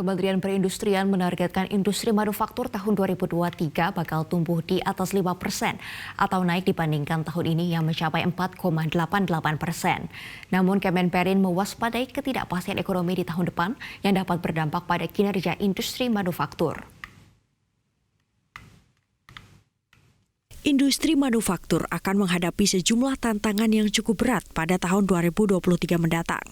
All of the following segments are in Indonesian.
Kementerian Perindustrian menargetkan industri manufaktur tahun 2023 bakal tumbuh di atas 5% atau naik dibandingkan tahun ini yang mencapai 4,88%. Namun Kemenperin mewaspadai ketidakpastian ekonomi di tahun depan yang dapat berdampak pada kinerja industri manufaktur. Industri manufaktur akan menghadapi sejumlah tantangan yang cukup berat pada tahun 2023 mendatang,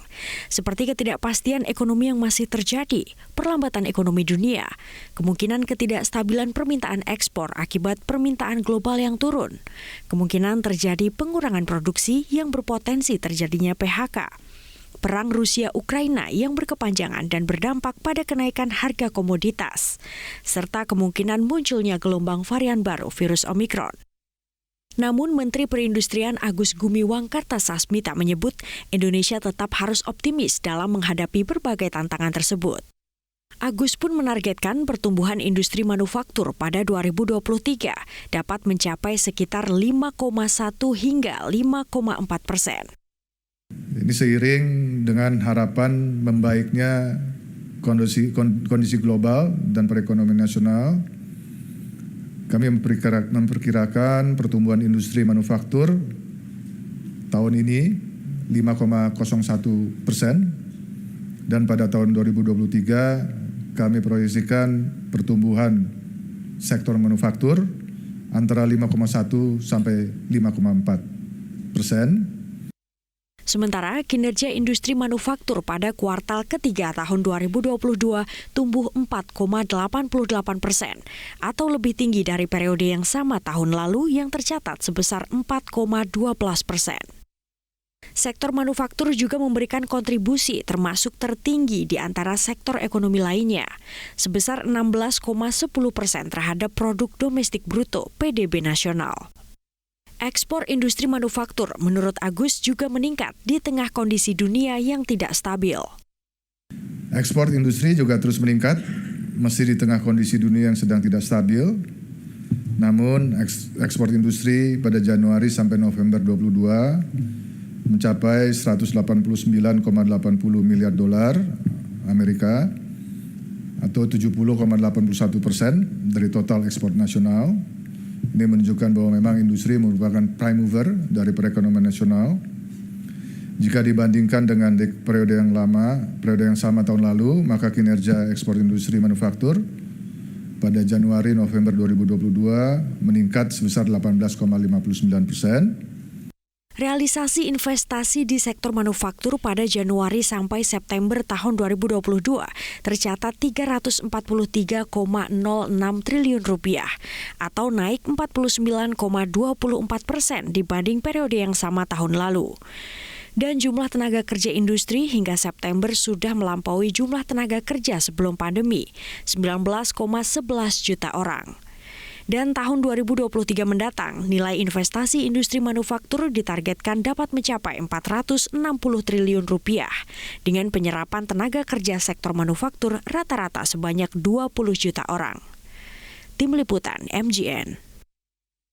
seperti ketidakpastian ekonomi yang masih terjadi, perlambatan ekonomi dunia, kemungkinan ketidakstabilan permintaan ekspor akibat permintaan global yang turun, kemungkinan terjadi pengurangan produksi yang berpotensi terjadinya PHK, perang Rusia-Ukraina yang berkepanjangan dan berdampak pada kenaikan harga komoditas, serta kemungkinan munculnya gelombang varian baru virus Omikron. Namun Menteri Perindustrian Agus Gumiwang Kartasasmita menyebut Indonesia tetap harus optimis dalam menghadapi berbagai tantangan tersebut. Agus pun menargetkan pertumbuhan industri manufaktur pada 2023 dapat mencapai sekitar 5,1 hingga 5,4%. Ini seiring dengan harapan membaiknya kondisi global dan perekonomian nasional, kami memperkirakan pertumbuhan industri manufaktur tahun ini 5,01% dan pada tahun 2023 kami proyeksikan pertumbuhan sektor manufaktur antara 5,1 sampai 5,4%. Sementara kinerja industri manufaktur pada kuartal ketiga tahun 2022 tumbuh 4,88% atau lebih tinggi dari periode yang sama tahun lalu yang tercatat sebesar 4,12%. Sektor manufaktur juga memberikan kontribusi termasuk tertinggi di antara sektor ekonomi lainnya, sebesar 16,10% terhadap produk domestik bruto PDB nasional. Ekspor industri manufaktur menurut Agus juga meningkat di tengah kondisi dunia yang tidak stabil. Ekspor industri juga terus meningkat, meski di tengah kondisi dunia yang sedang tidak stabil. Namun ekspor industri pada Januari sampai November 2022 mencapai 189,80 miliar dolar Amerika atau 70,81% dari total ekspor nasional. Ini menunjukkan bahwa memang industri merupakan prime mover dari perekonomian nasional. Jika dibandingkan dengan periode yang sama tahun lalu, maka kinerja ekspor industri manufaktur pada Januari-November 2022 meningkat sebesar 18,59%. Realisasi investasi di sektor manufaktur pada Januari sampai September tahun 2022 tercatat 343,06 triliun rupiah atau naik 49,24% dibanding periode yang sama tahun lalu. Dan jumlah tenaga kerja industri hingga September sudah melampaui jumlah tenaga kerja sebelum pandemi, 19,11 juta orang. Dan tahun 2023 mendatang, nilai investasi industri manufaktur ditargetkan dapat mencapai 460 triliun rupiah dengan penyerapan tenaga kerja sektor manufaktur rata-rata sebanyak 20 juta orang. Tim Liputan MGN.